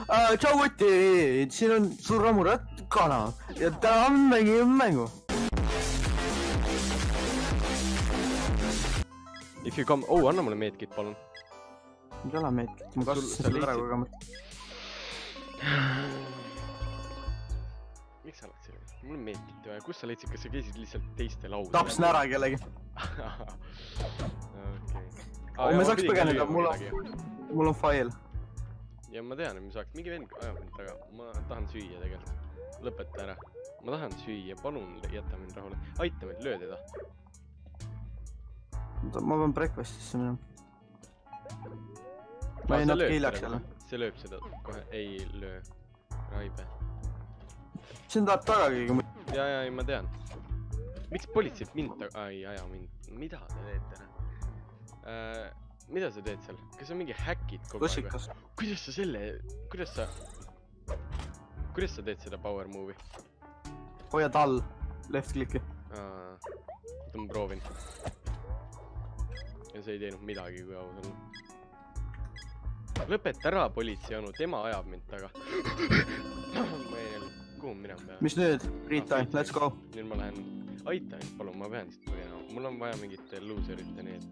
Tšau Kuti, siin on suur Ramurat kana ja täna on mängu. If you come... anna mulle meedkit, palun. Ei ole meedkit, ma kasutasin selle ära kogemata. Miks sa oled selle? Mul on meedkit vaja. Kus sa leidsid, kas sa käisid lihtsalt teiste lauda? Tapsin ära kellegi. Me saaks põgeneda, mul on fail. Ja ma tean, et me saaks mingi vend ajab mind taga. Ma tahan süüa tegelikult. Lõpeta ära. Ma tahan süüa, palun jäta mind rahule. Aita mind, löö teda. Ma pean breakfastisse minema. Ma ei natuke hiljaks jälle. See lööb seda kohe. Ei löö. Raibe. Siin tahab taga keegi. Ja, ma tean. Miks politseid mind taga... Ai, aja mind. Mida te teete? Mida sa teed seal? Kas on mingi häkid kogu aeg? Kuidas sa selle... Kuidas sa teed seda power move'i? Hoiad all. Left clicki. Ma proovin. Ja see ei teinud midagi, kui aus olla. Lõpeta ära, politseionu. Tema ajab mind taga. Ma ei näe, kuhu minema pean. Mis nüüd? Read time, let's go. Nüüd ma lähen... Aita mind, palun, ma pean siit põgenema. Mul on vaja mingit loserite need.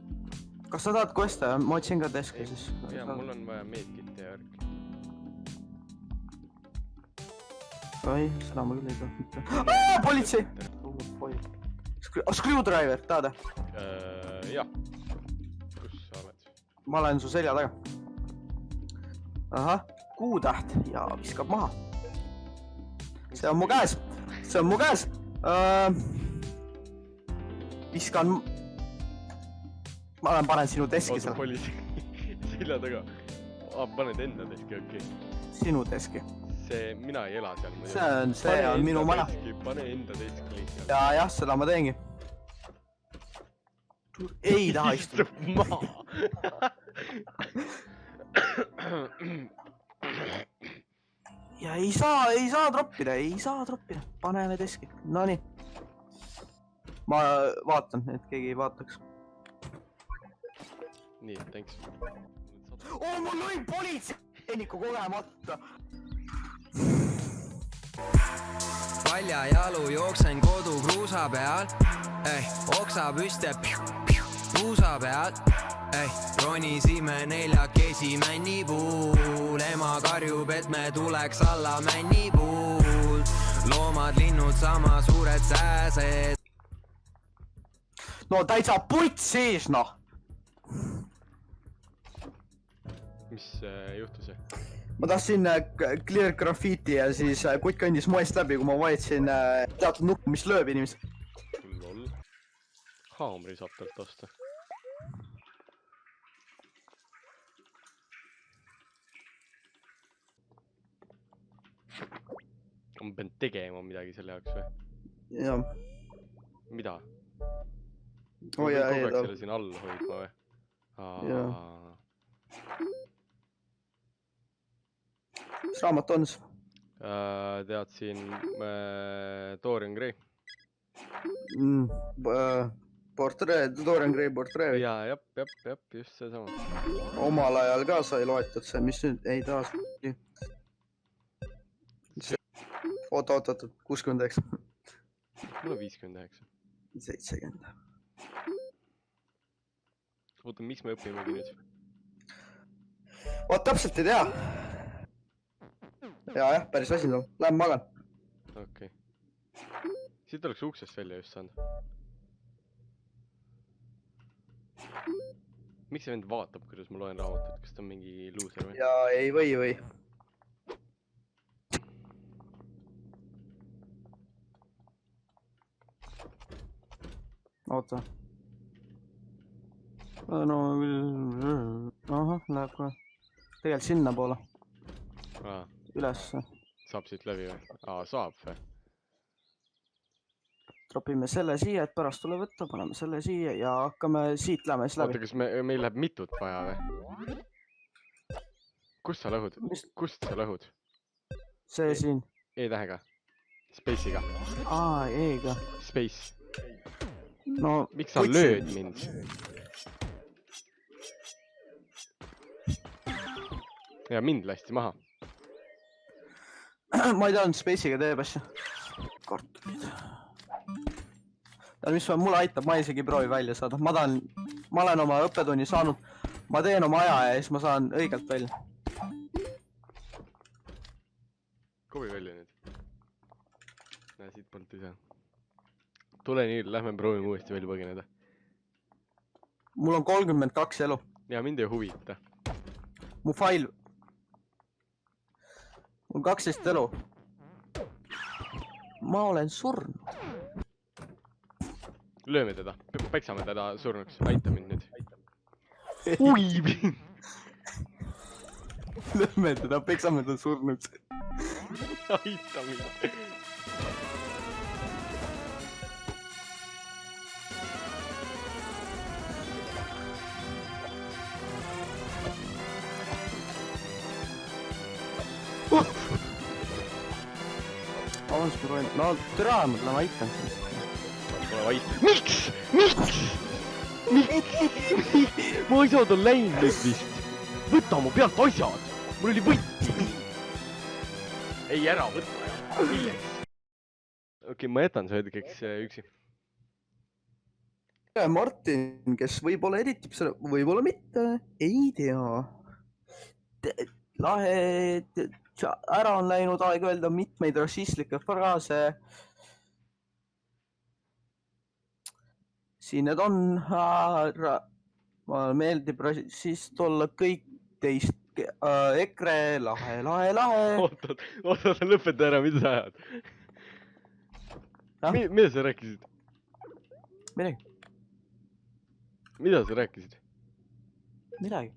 Kas sa tahad queste? Ma otsin ka deski siis. Jaa, mul on vaja meedkit ja värk. Oi, seda ma küll ei taha. Politsei! Screwdriver, tahad? Jah. Kus sa oled? Ma olen su selja taga. Ahah, kuutäht ja viskab maha. See on mu käes. Viskan... Ma panen sinu deski seal. Oota, politsei. Selja taga. Paned enda deski, okei. Sinu deski. Mina ei ela seal. See on minu maja. Pane enda deski lihtsalt. Jah, seda ma teengi. Ei taha istuda. Istub maa. Ja ei saa troppida. Paneme deski. Nonii. Ma vaatan, et keegi ei vaataks. Nii, thanks. Mul lõi politseinikku kogemata. Palja jalu jooksen kodu kruusa peal. Oksa püste puusa peal. Ronisime neljakesi männipuul. Ema karjub, et me tuleks alla männipuul. Loomad, linnud, sama suured sääsed. No täitsa putt sees, noh. Mis juhtus? Ma tahtsin clear graffiti ja siis kutt kõndis moest läbi, kui ma vajutsin teatud nuppu, mis lööb inimest. Lol. Haamri saab talt osta. Ma pean tegema midagi selle jaoks või? Jah. Mida? Ma pean kogu aeg selle siin all hoidma või? Jah. Mis raamat on? Tead siin Dorian Gray. Dorian Gray portree. Jaa, jep, just see sama. Omal ajal ka sai loetud see, mis nüüd ei taas. Oota, 69. Mul on 59. 70. Oota, miks me õpimegi nüüd? Oot, täpselt ei tea. Jah, päris väsinud on. Lähen magan. Okei. Siit oleks uksest välja just saanud. Miks see vend vaatab, kuidas ma loen raamatut? Kas ta on mingi loser või? Jaa, ei või. Oota. No, läheb kohe. Tegelikult sinna poole. Ülesse. Saab siit läbi või? Saab või? Tropime selle siia, et pärast tule võtta, paneme selle siia ja hakkame siit läbi. Oota, kas meil läheb mitut vaja või? Kust sa lõhud? Kust sa lõhud? See siin. E-tähega? Space'iga? E-ga. Space. No, miks sa lööd mind? Ja mind lasti maha. ma ei teadnud Space'iga teeb asja. Kartulit. Mis mulle aitab, ma isegi ei proovi välja saada. Ma olen oma õppetunni saanud. Ma teen oma aja ja siis ma saan õigelt välja. Kovi välja nüüd. Näe, siit polnud ei saa. Tule nii, lähme proovime uuesti välja põgeneda. Mul on 32 elu. Ja mind ei huvita. Mu fail. Mul on 12 elu. Ma olen surnud. Lööme teda. Peksame teda surnuks. Aita mind nüüd. Ui! Lööme teda, peksame teda surnuks. Aita mind. No türa, ma aitan siis. Ole vait. Miks? Miks? Mu asjad on läinud nüüd vist. Võta mu pealt asjad. Mul oli võtt. Ei ära võtta. Milleks? Okei, ma jätan sa hetkeks üksi. Martin, kes võib-olla editib seda, võib-olla mitte. Ei tea. Lahe... Ära on läinud aeg öelda mitmeid rassistlikke fraase. Siin need on. Mulle meeldib rassist olla kõik teist. EKRE, lahe. Oota, lõpeta ära, mida sa ajad? Mida sa rääkisid? Midagi. Mida sa rääkisid? Midagi.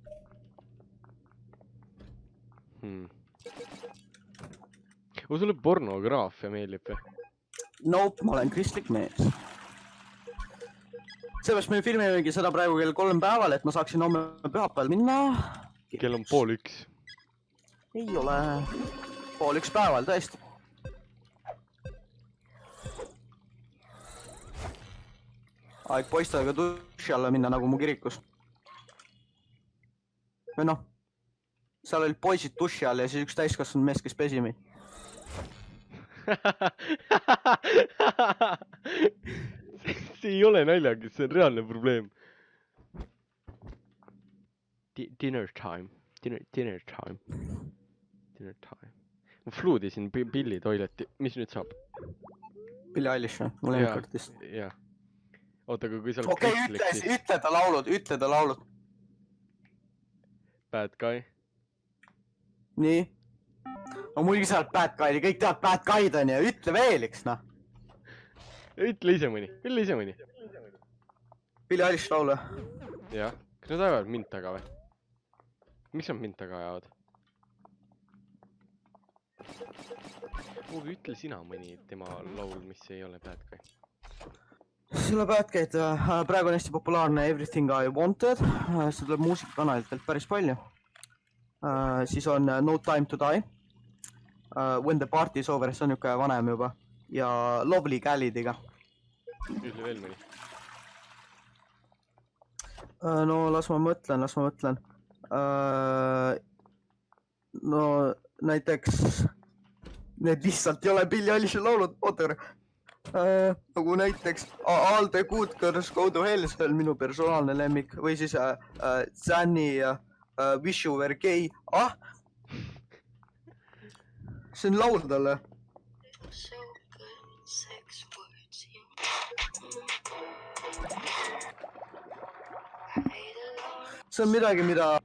Sulle pornograafia meeldib või? Nope, ma olen kristlik mees. Seepärast me filmimegi seda praegu kell 3 päeval, et ma saaksin homme pühapäeval minna. Kell on 12:30. Ei ole. 12:30 päeval, tõesti. Aeg poistadega duši alla minna nagu mu kirikus. Või noh, seal olid poisid duši all ja siis üks täiskasvanud mees, kes pesi meid. See ei ole naljakas, see on reaalne probleem. Dinner time. Ma fluudisin Billy toileti. Mis nüüd saab? Billie Eilish või? Mul ei kartist. Jah. Oota, aga kui sa oled Okei, ütle ta laulud. Bad guy. Nii. No muidugi sa oled bad guy, kõik teavad bad guy'd on ja ütle veel, eks noh. Ütle ise mõni. Billie Eilish laule. Jah. Kas nad ajavad mind taga või? Miks nad mind taga ajavad? Ütle sina mõni tema laul, mis ei ole bad guy. Selle bad guy'd praegu on hästi populaarne Everything I Wanted. See tuleb muusikakanalitelt päris palju. Siis on No Time to Die. When the Party is Over, see on niuke vanem juba. Ja Lovely Galidiga. Ütle veel mõni. No las ma mõtlen. No näiteks need lihtsalt ei ole Billie Eilishi laulud. Oota korra. Nagu näiteks All the Good Girls Go to Hell, see on minu personaalne lemmik. Või siis Zanny Wish You Were Gay. See on laul talle. See on midagi, mida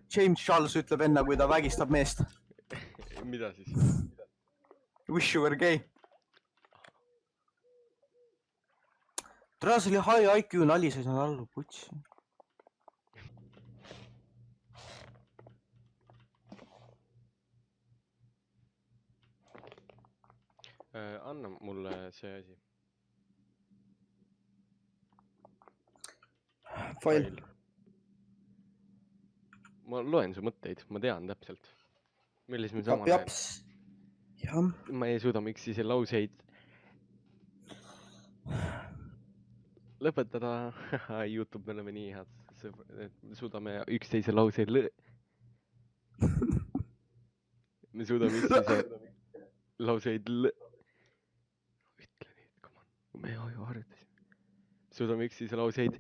James Charles ütleb enne, kui ta vägistab meest. Mida siis? Wish You Were Gay. Tule, see oli high IQ nali, sa ei saanud allu, putsi. Anna mulle see asi. Fail. Ma loen su mõtteid, ma tean täpselt. Milles me sama näeb. Ma ei suuda miksise lauseid lõpetada. YouTube, me oleme nii head, et me suudame üksteise lauseid me me suudame üksteise lauseid ütle neid, come on. Me ju harjutasime. Suudame üksteise lauseid.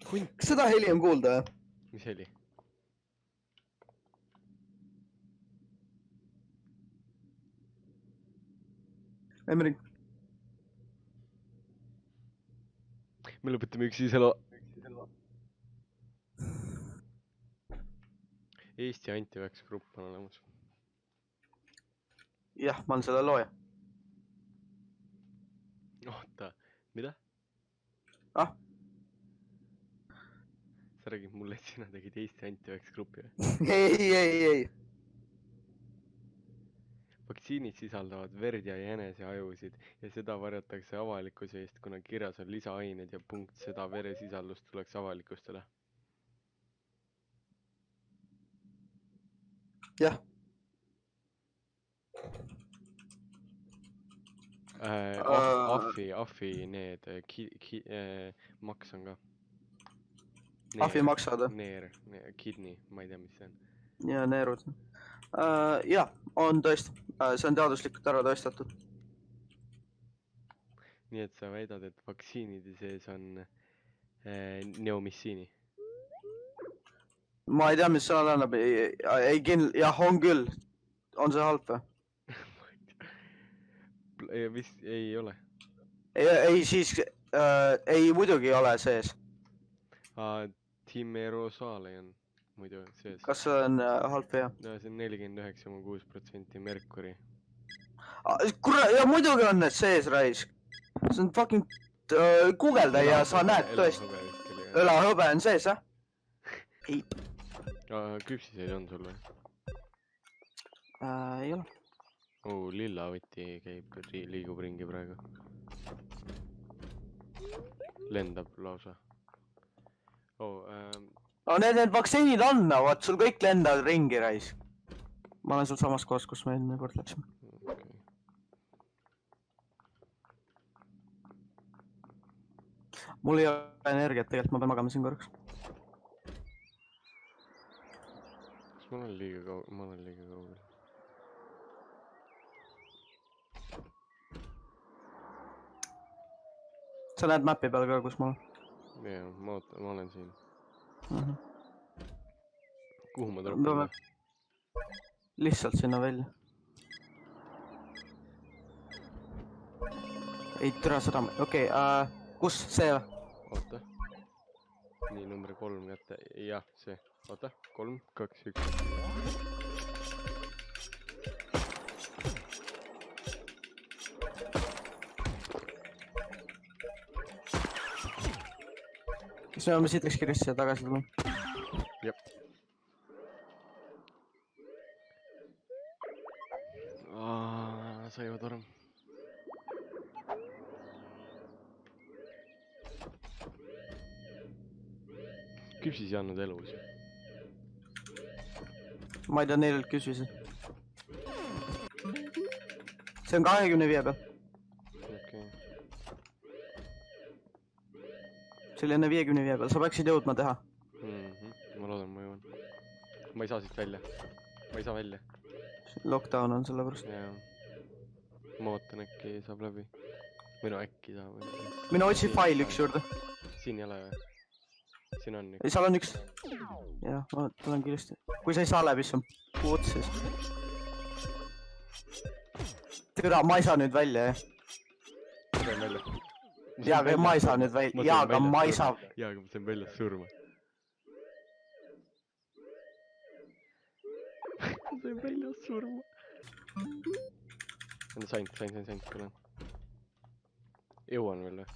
Hunt. Kas seda heli on kuulda? Mis heli? Emring. Me lõpetame üksteise Eesti Antivax grupp on olemas. Jah, ma olen selle looja. Oota, mida? Ah? Sa räägid mulle, et sina tegid Eesti Antivax gruppi või? ei. Vaktsiinid sisaldavad verd ja jäneseajusid ja seda varjatakse avalikkuse eest, kuna kirjas on lisaained ja punkt seda veresisaldust tuleks avalikustada. Jah. Ahvi need maks on ka. Ahvi maksad? Neer, kidney, ma ei tea, mis see on. Ja neerud. Jah, on tõesti. See on teaduslikult ära tõestatud. Nii et sa väidad, et vaktsiinide sees on neomissiini? Ma ei tea, mis sõna tähendab. Jah, on küll. On see halb või? Vist ei ole. Ei, siis... Ei, muidugi ei ole sees. Timerosaale on muidu sees. Kas see on halb või hea? No, see on 49,6% merkuri. Kurat, ja muidugi on need sees, raisk. See on fucking... Guugelda ja sa näed tõesti. Õlahõbe on sees, jah? Ei. Küpsiseid on sul või? Ei ole. Lillavõti käib, liigub ringi praegu. Lendab lausa. Need vaktsiinid on, vaat sul kõik lendavad ringi, rais. Ma olen sul samas kohas, kus me enne kord läksime. Mul ei ole energiat, tegelikult ma pean magama siin korraks. Kas ma olen liiga kaugel? Sa näed mappi peal ka, kus ma olen? Jaa, ma olen siin. Kuhu ma tuleb? Lihtsalt sinna välja. Ei, türa seda... Okei, kus see või? Oota. Nii, number 3 kätte. Jah, see. Oota, 3, 2, 1. Kas me oleme siitaks kirjast siia tagasi tulnud? Jep. Sa juba torm. Küpsis ei andnud elus. Ma ei tea, neililt küsisin. See on 25 peal. Okei. See oli enne 55 peal, sa peaksid jõudma teha. Ma loodan, ma jõuan. Ma ei saa siit välja. Ma ei saa välja. Lockdown on selle pärast. Jaa. Ma ootan, äkki saab läbi. Või no äkki saab. Minu otsi fail üks juurde. Siin ei ole või? Siin on üks. Ei, seal on üks. Jah, ma tulen kiiresti. Kui sa ei saa läbi, siis on puud siis. Türa, ma ei saa nüüd välja, jah. Ma sain välja. Jaa, aga ma ei saa nüüd välja. Jaa, aga ma ei saa. Jaa, aga ma sain välja surma. Ma sain välja surma. Sain, tulen. Jõuan veel või?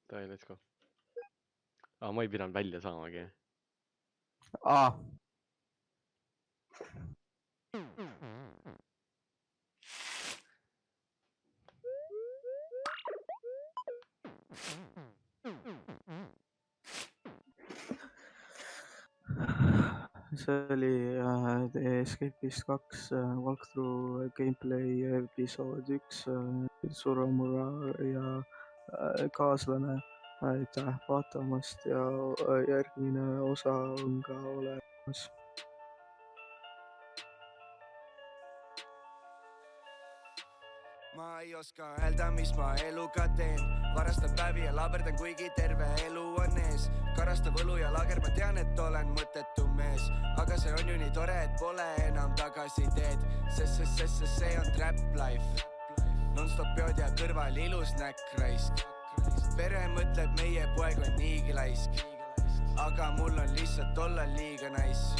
Tai, let's go. Ma ei pidanud välja saamagi. see oli Escapeist 2 walkthrough gameplay episood 1 Suromura ja kaaslane. Aitäh vaatamast ja järgmine osa on ka olemas. Ma ei oska öelda, mis ma eluga teen. Varastan päevi ja laberdan, kuigi terve elu on ees. Karastan võlu ja lager, ma tean, et olen mõttetu mees. Aga see on ju nii tore, et pole enam tagasiteed. See on trap life. Non-stop peod ja kõrval ilus näkkraisk. Pere mõtleb, meie poeg on niigi laisk. Aga mul on lihtsalt olla liiga nice.